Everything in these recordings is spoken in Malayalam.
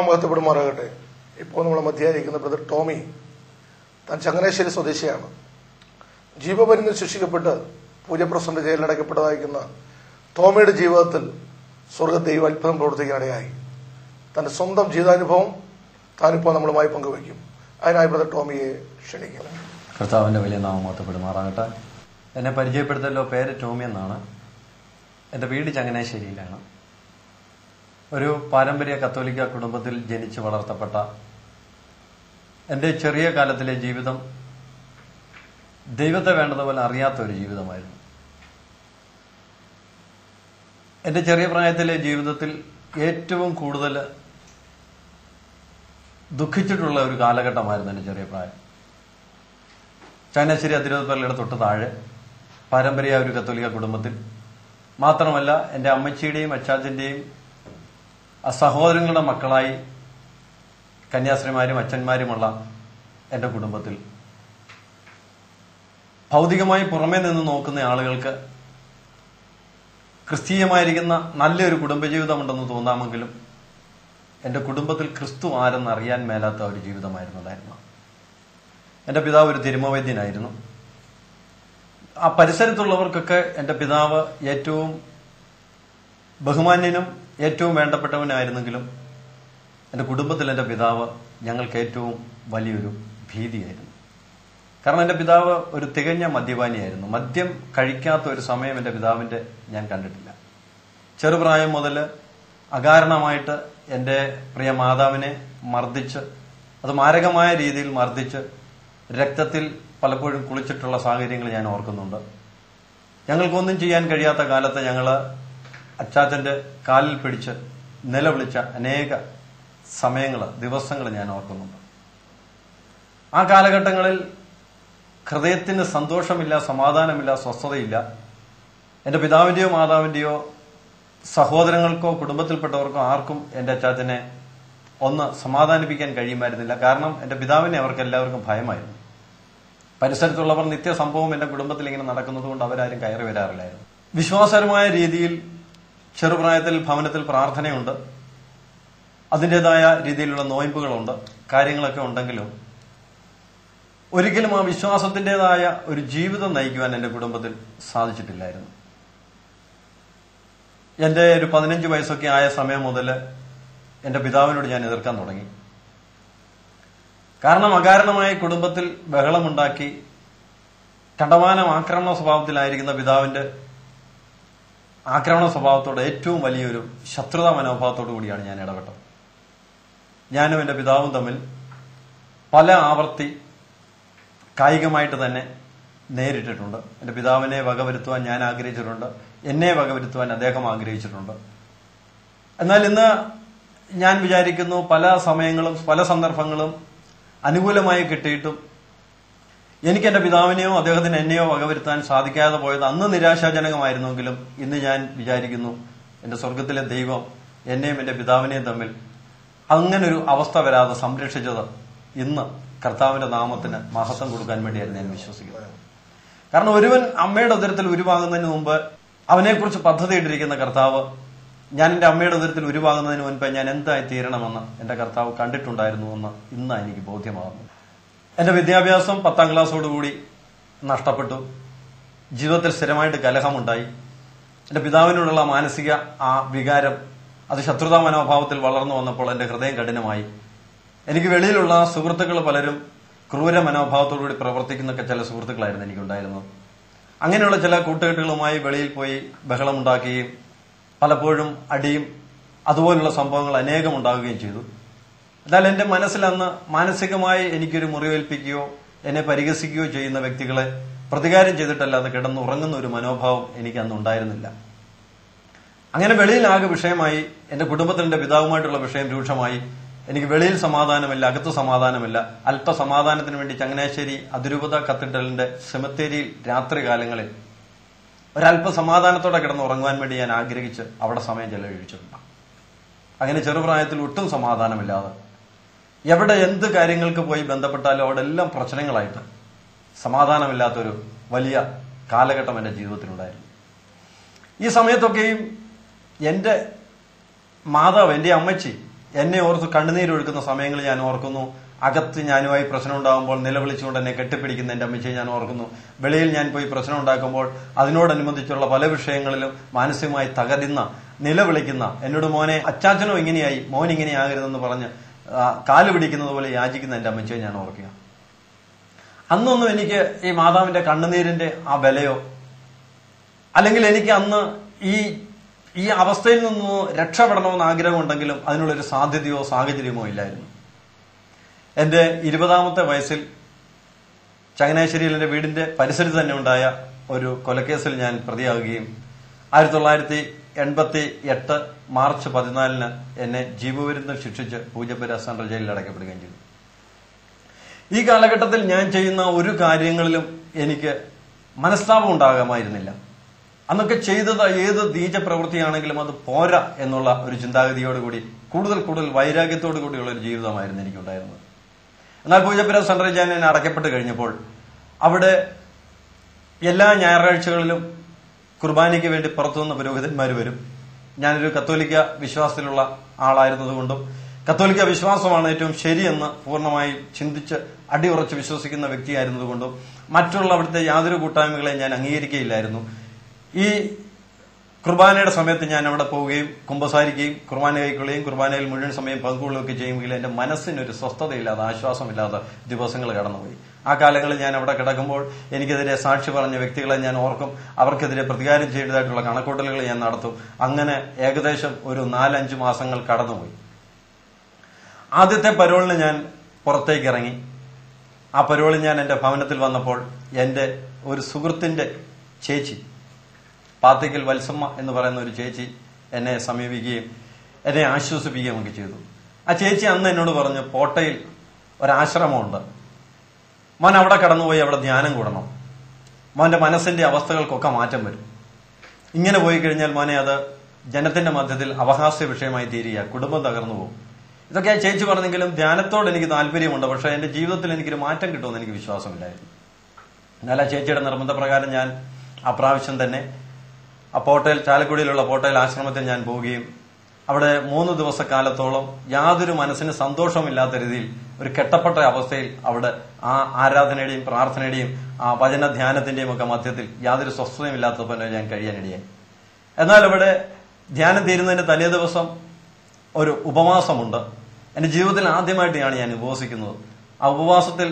മഹത്വപ്പെടുമാറാകട്ടെ. ഇപ്പോൾ നമ്മളെ മധ്യയിരിക്കുന്ന ബ്രദർ ടോമി താൻ ചങ്ങനാശ്ശേരി സ്വദേശിയാണ്. ജീവപര്യന്തം ശിക്ഷിക്കപ്പെട്ട് പൂജപ്രസിഡന്റ് ജയിലിലടക്കപ്പെട്ടതായിരിക്കുന്ന ടോമിയുടെ ജീവിതത്തിൽ സ്വർഗ്ഗ ദൈവം അത്ഭുതം പ്രവർത്തിക്കാനിടയായി. തന്റെ സ്വന്തം ജീവിതാനുഭവം താനിപ്പോൾ നമ്മളുമായി പങ്കുവയ്ക്കും. അതിനായി ബ്രദർ ടോമിയെ ക്ഷണിക്കണം. കർത്താവിന്റെ വലിയ നാമം മഹത്വപ്പെടുമാറാകട്ടെ. എന്നെ പരിചയപ്പെടുത്തല്ലോ, പേര് ടോമി എന്നാണ്. എന്റെ വീട് ചങ്ങനാശ്ശേരിയിലാണ്. ഒരു പാരമ്പര്യ കത്തോലിക്ക കുടുംബത്തിൽ ജനിച്ച് വളർത്തപ്പെട്ട എന്റെ ചെറിയ കാലത്തിലെ ജീവിതം ദൈവത്തെ വേണ്ടതുപോലെ അറിയാത്ത ഒരു ജീവിതമായിരുന്നു. എന്റെ ചെറിയ പ്രായത്തിലെ ജീവിതത്തിൽ ഏറ്റവും കൂടുതൽ ദുഃഖിച്ചിട്ടുള്ള ഒരു കാലഘട്ടമായിരുന്നു എന്റെ ചെറിയ പ്രായം. ചങ്ങനാശ്ശേരി അതിരൂപതയുടെ തൊട്ട് താഴെ പാരമ്പര്യ ഒരു കത്തോലിക്ക കുടുംബത്തിൽ മാത്രമല്ല, എന്റെ അമ്മച്ചിയുടെയും അച്ചാച്ചന്റെയും സഹോദരങ്ങളുടെ മക്കളായി കന്യാസ്ത്രീമാരും അച്ഛന്മാരുമുള്ള എന്റെ കുടുംബത്തിൽ ഭൗതികമായി പുറമേ നിന്ന് നോക്കുന്ന ആളുകൾക്ക് ക്രിസ്തീയമായിരിക്കുന്ന നല്ലൊരു കുടുംബജീവിതമുണ്ടെന്ന് തോന്നാമെങ്കിലും എന്റെ കുടുംബത്തിൽ ക്രിസ്തു ആരെന്ന് അറിയാൻ മേലാത്ത ഒരു ജീവിതമായിരുന്നതായിരുന്നു. എന്റെ പിതാവ് ഒരു തിരുമവൈദ്യനായിരുന്നു. ആ പരിസരത്തുള്ളവർക്കൊക്കെ എന്റെ പിതാവ് ഏറ്റവും ബഹുമാന്യനും ഏറ്റവും വേണ്ടപ്പെട്ടവനായിരുന്നെങ്കിലും എന്റെ കുടുംബത്തിൽ എന്റെ പിതാവ് ഞങ്ങൾക്ക് ഏറ്റവും വലിയൊരു ഭീതിയായിരുന്നു. കാരണം എന്റെ പിതാവ് ഒരു തികഞ്ഞ മദ്യപാനിയായിരുന്നു. മദ്യം കഴിക്കാത്ത ഒരു സമയം എന്റെ പിതാവിന്റെ ഞാൻ കണ്ടിട്ടില്ല. ചെറുപ്രായം മുതൽ അകാരണമായിട്ട് എന്റെ പ്രിയ മാതാവിനെ മർദ്ദിച്ച്, അത് മാരകമായ രീതിയിൽ മർദ്ദിച്ച് രക്തത്തിൽ പലപ്പോഴും കുളിച്ചിട്ടുള്ള സാഹചര്യങ്ങൾ ഞാൻ ഓർക്കുന്നുണ്ട്. ഞങ്ങൾക്കൊന്നും ചെയ്യാൻ കഴിയാത്ത കാലത്ത് ഞങ്ങള് അച്ചാച്ചന്റെ കാലിൽ പിടിച്ച് നിലവിളിച്ച അനേക ദിവസങ്ങൾ ഞാൻ ഓർക്കുന്നുണ്ട്. ആ കാലഘട്ടങ്ങളിൽ ഹൃദയത്തിന് സന്തോഷമില്ല, സമാധാനമില്ല, സ്വസ്ഥതയില്ല. എന്റെ പിതാവിന്റെയോ മാതാവിന്റെയോ സഹോദരങ്ങൾക്കോ കുടുംബത്തിൽപ്പെട്ടവർക്കോ ആർക്കും എന്റെ അച്ചാച്ചനെ ഒന്ന് സമാധാനിപ്പിക്കാൻ കഴിയുമായിരുന്നില്ല. കാരണം എന്റെ പിതാവിനെ അവർക്ക് എല്ലാവർക്കും ഭയമായിരുന്നു. പരിസരത്തുള്ളവർ നിത്യസംഭവം എന്റെ കുടുംബത്തിൽ ഇങ്ങനെ നടക്കുന്നത് കൊണ്ട് അവരാരും കയറി വരാറില്ലായിരുന്നു. വിശ്വാസപരമായ രീതിയിൽ ചെറുപ്രായത്തിൽ ഭവനത്തിൽ പ്രാർത്ഥനയുണ്ട്, അതിൻ്റെതായ രീതിയിലുള്ള നോയമ്പുകളുണ്ട്, കാര്യങ്ങളൊക്കെ ഉണ്ടെങ്കിലും ഒരിക്കലും ആ വിശ്വാസത്തിൻ്റെതായ ഒരു ജീവിതം നയിക്കുവാൻ എന്റെ കുടുംബത്തിൽ സാധിച്ചിട്ടില്ലായിരുന്നു. എന്റെ ഒരു 15 വയസ്സൊക്കെ ആയ സമയം മുതൽ എന്റെ പിതാവിനോട് ഞാൻ എതിർക്കാൻ തുടങ്ങി. കാരണം അകാരണമായി കുടുംബത്തിൽ ബഹളമുണ്ടാക്കി കണ്ടമാനം ആക്രമണ സ്വഭാവത്തിലായിരിക്കുന്ന പിതാവിന്റെ ആക്രമണ സ്വഭാവത്തോട് ഏറ്റവും വലിയൊരു ശത്രുതാ മനോഭാവത്തോടു കൂടിയാണ് ഞാൻ ഇടപെട്ടത്. ഞാനും എന്റെ പിതാവും തമ്മിൽ പല ആവർത്തി കായികമായിട്ട് തന്നെ നേരിട്ടിട്ടുണ്ട്. എന്റെ പിതാവിനെ വകവരുത്തുവാൻ ഞാൻ ആഗ്രഹിച്ചിട്ടുണ്ട്, എന്നെ വകവരുത്തുവാൻ അദ്ദേഹം ആഗ്രഹിച്ചിട്ടുണ്ട്. എന്നാൽ ഇന്ന് ഞാൻ വിചാരിക്കുന്നു, പല സമയങ്ങളും പല സന്ദർഭങ്ങളും അനുകൂലമായി കിട്ടിയിട്ടും എനിക്ക് എന്റെ പിതാവിനെയോ അദ്ദേഹത്തിന് എന്നെയോ വകവരുത്താൻ സാധിക്കാതെ പോയത് അന്ന് നിരാശാജനകമായിരുന്നെങ്കിലും ഇന്ന് ഞാൻ വിചാരിക്കുന്നു, എന്റെ സ്വർഗത്തിലെ ദൈവം എന്നെയും എന്റെ പിതാവിനെയും തമ്മിൽ അങ്ങനൊരു അവസ്ഥ വരാതെ സംരക്ഷിച്ചത് ഇന്ന് കർത്താവിന്റെ നാമത്തിന് മഹത്വം കൊടുക്കാൻ വേണ്ടിയായിരുന്നു ഞാൻ വിശ്വസിക്കുന്നത്. കാരണം ഒരുവൻ അമ്മയുടെ ഉദരത്തിൽ ഉരുവാകുന്നതിന് മുമ്പ് അവനെക്കുറിച്ച് പദ്ധതിയിട്ടിരിക്കുന്ന കർത്താവ്, ഞാൻ എന്റെ അമ്മയുടെ ഉദരത്തിൽ ഉരുവാകുന്നതിന് മുൻപ് ഞാൻ എന്തായി തീരണമെന്ന് എന്റെ കർത്താവ് കണ്ടിട്ടുണ്ടായിരുന്നുവെന്ന് ഇന്ന് എനിക്ക് ബോധ്യമാകുന്നു. എന്റെ വിദ്യാഭ്യാസം 10ാം ക്ലാസ്സോടുകൂടി നഷ്ടപ്പെട്ടു. ജീവിതത്തിൽ സ്ഥിരമായിട്ട് കലഹമുണ്ടായി. എന്റെ പിതാവിനോടുള്ള മാനസിക ആ വികാരം അത് ശത്രുതാ മനോഭാവത്തിൽ വളർന്നു വന്നപ്പോൾ എന്റെ ഹൃദയം കഠിനമായി. എനിക്ക് വെളിയിലുള്ള സുഹൃത്തുക്കൾ പലരും ക്രൂര മനോഭാവത്തോടുകൂടി പ്രവർത്തിക്കുന്നൊക്കെ ചില സുഹൃത്തുക്കളായിരുന്നു എനിക്കുണ്ടായിരുന്നത്. അങ്ങനെയുള്ള ചില കൂട്ടുകെട്ടുകളുമായി വെളിയിൽ പോയി ബഹളമുണ്ടാക്കുകയും പലപ്പോഴും അടിയും അതുപോലുള്ള സംഭവങ്ങൾ അനേകം ഉണ്ടാവുകയും ചെയ്തു. എന്നാൽ എന്റെ മനസ്സിൽ അന്ന് മാനസികമായി എനിക്കൊരു മുറിവേൽപ്പിക്കുകയോ എന്നെ പരിഹസിക്കുകയോ ചെയ്യുന്ന വ്യക്തികളെ പ്രതികാരം ചെയ്തിട്ടല്ലാതെ കിടന്നുറങ്ങുന്ന ഒരു മനോഭാവം എനിക്ക് അന്ന് ഉണ്ടായിരുന്നില്ല. അങ്ങനെ വെളിയിലാകെ വിഷയമായി. എന്റെ കുടുംബത്തിൽ എന്റെ പിതാവുമായിട്ടുള്ള വിഷയം രൂക്ഷമായി. എനിക്ക് വെളിയിൽ സമാധാനമില്ല, അകത്ത് സമാധാനമില്ല. അല്പ സമാധാനത്തിന് വേണ്ടി ചങ്ങനാശ്ശേരി അതിരൂപത കത്തീഡ്രലിന്റെ സെമിത്തേരിയിൽ രാത്രി കാലങ്ങളിൽ ഒരല്പ സമാധാനത്തോടെ കിടന്നുറങ്ങുവാൻ വേണ്ടി ഞാൻ ആഗ്രഹിച്ച് അവിടെ സമയം ചെലവഴിച്ചിട്ടുണ്ട്. അങ്ങനെ ചെറുപ്രായത്തിൽ ഒട്ടും സമാധാനമില്ലാതെ എവിടെ എന്ത് കാര്യങ്ങൾക്ക് പോയി ബന്ധപ്പെട്ടാലും അവിടെ എല്ലാം പ്രശ്നങ്ങളായിട്ട് സമാധാനമില്ലാത്തൊരു വലിയ കാലഘട്ടം എന്റെ ജീവിതത്തിലുണ്ടായിരുന്നു. ഈ സമയത്തൊക്കെയും എന്റെ മാതാവ്, എന്റെ അമ്മച്ചി എന്നെ ഓർത്ത് കണ്ണുനീരൊഴുക്കുന്ന സമയങ്ങളിൽ ഞാൻ ഓർക്കുന്നു. അകത്ത് ഞാനുമായി പ്രശ്നം ഉണ്ടാകുമ്പോൾ നിലവിളിച്ചുകൊണ്ട് എന്നെ കെട്ടിപ്പിടിക്കുന്ന എന്റെ അമ്മച്ചിയെ ഞാൻ ഓർക്കുന്നു. വെളിയിൽ ഞാൻ പോയി പ്രശ്നം ഉണ്ടാക്കുമ്പോൾ അതിനോടനുബന്ധിച്ചുള്ള പല വിഷയങ്ങളിലും മാനസികമായി തകരുന്ന, നിലവിളിക്കുന്ന, എന്നോട് മോനെ അച്ചാച്ചനോ ഇങ്ങനെയായി, മോൻ ഇങ്ങനെയാകരുതെന്ന് പറഞ്ഞ് കാല് പിടിക്കുന്നത് പോലെ യാചിക്കുന്ന എന്റെ അമ്മച്ചിയെ ഞാൻ ഓർക്കുക. അന്നൊന്നും എനിക്ക് ഈ മാതാവിന്റെ കണ്ണുനീരിന്റെ ആ വിലയോ, അല്ലെങ്കിൽ എനിക്ക് അന്ന് ഈ അവസ്ഥയിൽ നിന്ന് രക്ഷപ്പെടണമെന്ന് ആഗ്രഹമുണ്ടെങ്കിലും അതിനുള്ളൊരു സാധ്യതയോ സാഹചര്യമോ ഇല്ലായിരുന്നു. എന്റെ 20ാമത്തെ വയസ്സിൽ ചങ്ങനാശ്ശേരിയിൽ എന്റെ വീടിന്റെ പരിസരത്ത് തന്നെ ഉണ്ടായ ഒരു കൊലക്കേസിൽ ഞാൻ പ്രതിയാകുകയും 1988 മാർച്ച് 14 എന്നെ ജീവപര്യന്തം ശിക്ഷിച്ച് പൂജപ്പുര സെൻട്രൽ ജയിലിൽ അടയ്ക്കപ്പെടുകയും ചെയ്തു. ഈ കാലഘട്ടത്തിൽ ഞാൻ ചെയ്യുന്ന ഒരു കാര്യങ്ങളിലും എനിക്ക് മനസ്താപം ഉണ്ടാകാമായിരുന്നില്ല. അന്നൊക്കെ ചെയ്തത് ഏത് നീച പ്രവൃത്തിയാണെങ്കിലും അത് പോരാ എന്നുള്ള ഒരു ചിന്താഗതിയോടുകൂടി കൂടുതൽ വൈരാഗ്യത്തോടു കൂടിയുള്ള ഒരു ജീവിതമായിരുന്നു എനിക്കുണ്ടായിരുന്നത്. എന്നാൽ പൂജപ്പുര സെൻട്രൽ ജയിലിൽ അടയ്ക്കപ്പെട്ട് കഴിഞ്ഞപ്പോൾ അവിടെ എല്ലാ ഞായറാഴ്ചകളിലും കുർബാനയ്ക്ക് വേണ്ടി പുറത്തുനിന്ന് പുരോഹിതന്മാർ വരും. ഞാനൊരു കത്തോലിക്ക വിശ്വാസത്തിലുള്ള ആളായിരുന്നതുകൊണ്ടും കത്തോലിക്ക വിശ്വാസമാണ് ഏറ്റവും ശരിയെന്ന് പൂർണ്ണമായി ചിന്തിച്ച് അടിയുറച്ച് വിശ്വസിക്കുന്ന വ്യക്തിയായിരുന്നതുകൊണ്ടും മറ്റുള്ള അവിടുത്തെ യാതൊരു കൂട്ടായ്മകളെയും ഞാൻ അംഗീകരിക്കുകയില്ലായിരുന്നു. ഈ കുർബാനയുടെ സമയത്ത് ഞാൻ അവിടെ പോവുകയും കുമ്പസാരിക്കുകയും കുർബാന കൈക്കൊള്ളുകയും കുർബാനയിൽ മുഴുവൻ സമയം പങ്കുകൊള്ളുകയൊക്കെ ചെയ്യുമെങ്കിൽ എന്റെ മനസ്സിനൊരു സ്വസ്ഥതയില്ലാതെ, ആശ്വാസമില്ലാതെ ദിവസങ്ങൾ കടന്നുപോയി. ആ കാലങ്ങളിൽ ഞാൻ അവിടെ കിടക്കുമ്പോൾ എനിക്കെതിരെ സാക്ഷി പറഞ്ഞ വ്യക്തികളെ ഞാൻ ഓർക്കും. അവർക്കെതിരെ പ്രതികാരം ചെയ്തതായിട്ടുള്ള കണക്കൂട്ടലുകൾ ഞാൻ നടത്തും. അങ്ങനെ ഏകദേശം ഒരു 4-5 മാസങ്ങൾ കടന്നുപോയി. ആദ്യത്തെ പരോളിന് ഞാൻ പുറത്തേക്ക് ഇറങ്ങി. ആ പരോളിൽ ഞാൻ എന്റെ ഭവനത്തിൽ വന്നപ്പോൾ എന്റെ ഒരു സുഹൃത്തിന്റെ ചേച്ചി, പാത്തിക്കൽ വത്സമ്മ എന്ന് പറയുന്ന ഒരു ചേച്ചി എന്നെ സമീപിക്കുകയും എന്നെ ആശ്വസിപ്പിക്കുകയും ഒക്കെ ചെയ്തു. ആ ചേച്ചി അന്ന് എന്നോട് പറഞ്ഞു, പോട്ടയിൽ ഒരാശ്രമമുണ്ട്, മോൻ അവിടെ കടന്നുപോയി അവിടെ ധ്യാനം കൂടണം, മോന്റെ മനസ്സിന്റെ അവസ്ഥകൾക്കൊക്കെ മാറ്റം വരും. ഇങ്ങനെ പോയി കഴിഞ്ഞാൽ മോനെ അത് ജനത്തിന്റെ മധ്യത്തിൽ അപഹാസ്യ വിഷയമായി തീരുക, കുടുംബം തകർന്നു പോകും. ഇതൊക്കെ ആ ചേച്ചി പറഞ്ഞെങ്കിലും ധ്യാനത്തോട് എനിക്ക് താല്പര്യമുണ്ട്. പക്ഷെ എന്റെ ജീവിതത്തിൽ എനിക്കൊരു മാറ്റം കിട്ടുമെന്ന് എനിക്ക് വിശ്വാസമില്ലായിരുന്നു. എന്നാൽ ആ ചേച്ചിയുടെ നിർബന്ധപ്രകാരം ഞാൻ അപ്രാവശ്യം തന്നെ ആ പോട്ടയിൽ, ചാലക്കുടിയിലുള്ള പോട്ടയിൽ ആശ്രമത്തിൽ ഞാൻ പോവുകയും അവിടെ 3 ദിവസക്കാലത്തോളം യാതൊരു മനസ്സിന് സന്തോഷമില്ലാത്ത രീതിയിൽ ഒരു കെട്ടപ്പെട്ട അവസ്ഥയിൽ അവിടെ ആ ആരാധനയുടെയും പ്രാർത്ഥനയുടെയും ആ വചന ധ്യാനത്തിന്റെയും ഒക്കെ മധ്യത്തിൽ യാതൊരു സ്വസ്ഥതയും ഇല്ലാത്തതുപോലെ ഞാൻ കഴിയാനിടയായി. എന്നാൽ അവിടെ ധ്യാനം തീരുന്നതിന്റെ തലേ ദിവസം ഒരു ഉപവാസമുണ്ട്. എന്റെ ജീവിതത്തിൽ ആദ്യമായിട്ടാണ് ഞാൻ ഉപവസിക്കുന്നത്. ആ ഉപവാസത്തിൽ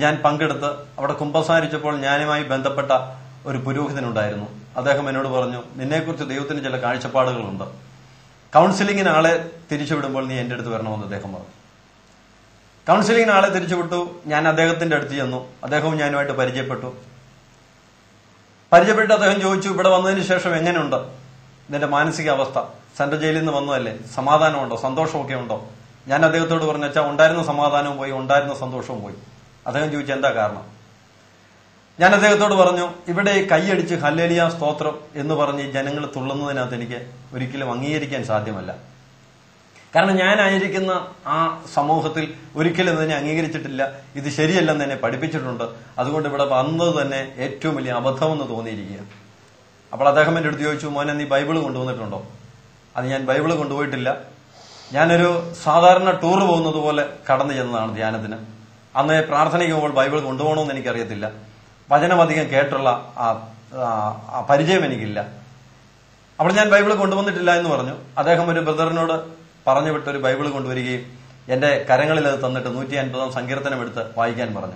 ഞാൻ പങ്കെടുത്ത് അവിടെ കുമ്പസാരിച്ചപ്പോൾ ഞാനുമായി ബന്ധപ്പെട്ട ഒരു പുരോഹിതനുണ്ടായിരുന്നു. അദ്ദേഹം എന്നോട് പറഞ്ഞു, നിന്നെക്കുറിച്ച് ദൈവത്തിന് ചില കാഴ്ചപ്പാടുകളുണ്ട്, കൗൺസിലിങ്ങിന് ആളെ തിരിച്ചുവിടുമ്പോൾ നീ എന്റെ അടുത്ത് വരണമെന്ന് അദ്ദേഹം പറഞ്ഞു. കൗൺസിലിങ്ങിന് ആളെ തിരിച്ചുവിട്ടു. ഞാൻ അദ്ദേഹത്തിന്റെ അടുത്ത് ചെന്നു. അദ്ദേഹവും ഞാനുമായിട്ട് പരിചയപ്പെട്ടു. അദ്ദേഹം ചോദിച്ചു, ഇവിടെ വന്നതിന് ശേഷം എങ്ങനെയുണ്ട് നിന്റെ മാനസികാവസ്ഥ? സെൻട്രൽ ജയിലിൽ നിന്ന് വന്നതല്ലേ, സമാധാനമുണ്ടോ, സന്തോഷമൊക്കെ ഉണ്ടോ? ഞാൻ അദ്ദേഹത്തോട് പറഞ്ഞു, വെച്ചാൽ ഉണ്ടായിരുന്ന സമാധാനവും പോയി, ഉണ്ടായിരുന്ന സന്തോഷവും പോയി. അദ്ദേഹം ചോദിച്ചു, എന്താ കാരണം? ഞാൻ അദ്ദേഹത്തോട് പറഞ്ഞു, ഇവിടെ കൈയടിച്ച് ഹല്ലേലൂയ സ്തോത്രം എന്ന് പറഞ്ഞ് ജനങ്ങൾ തുള്ളുന്നതിനകത്ത് എനിക്ക് ഒരിക്കലും അംഗീകരിക്കാൻ സാധ്യമല്ല. കാരണം ഞാനായിരിക്കുന്ന ആ സമൂഹത്തിൽ ഒരിക്കലും ഇതിനെ അംഗീകരിച്ചിട്ടില്ല, ഇത് ശരിയല്ലെന്ന് എന്നെ പഠിപ്പിച്ചിട്ടുണ്ട്. അതുകൊണ്ട് ഇവിടെ വന്നത് തന്നെ ഏറ്റവും വലിയ അബദ്ധമെന്ന് തോന്നിയിരിക്കുക. അപ്പോൾ അദ്ദേഹം എന്റെ അടുത്ത് ചോദിച്ചു, മോനെ നീ ബൈബിള് കൊണ്ടുവന്നിട്ടുണ്ടോ? അത് ഞാൻ ബൈബിള് കൊണ്ടുപോയിട്ടില്ല. ഞാനൊരു സാധാരണ ടൂർ പോകുന്നത് പോലെ കടന്നു ചെന്നതാണ് ധ്യാനത്തിന്. അന്ന് പ്രാർത്ഥനയ്ക്ക് പോകുമ്പോൾ ബൈബിൾ കൊണ്ടുപോകണമെന്ന് എനിക്കറിയത്തില്ല. വചനം അധികം കേട്ടുള്ള പരിചയം എനിക്കില്ല. അപ്പോൾ ഞാൻ ബൈബിൾ കൊണ്ടുവന്നിട്ടില്ല എന്ന് പറഞ്ഞു. അദ്ദേഹം ഒരു ബ്രദറിനോട് പറഞ്ഞു വിട്ട് ഒരു ബൈബിൾ കൊണ്ടുവരികയും എന്റെ കരങ്ങളിൽ അത് തന്നിട്ട് 150 സങ്കീർത്തനം എടുത്ത് വായിക്കാൻ പറഞ്ഞു.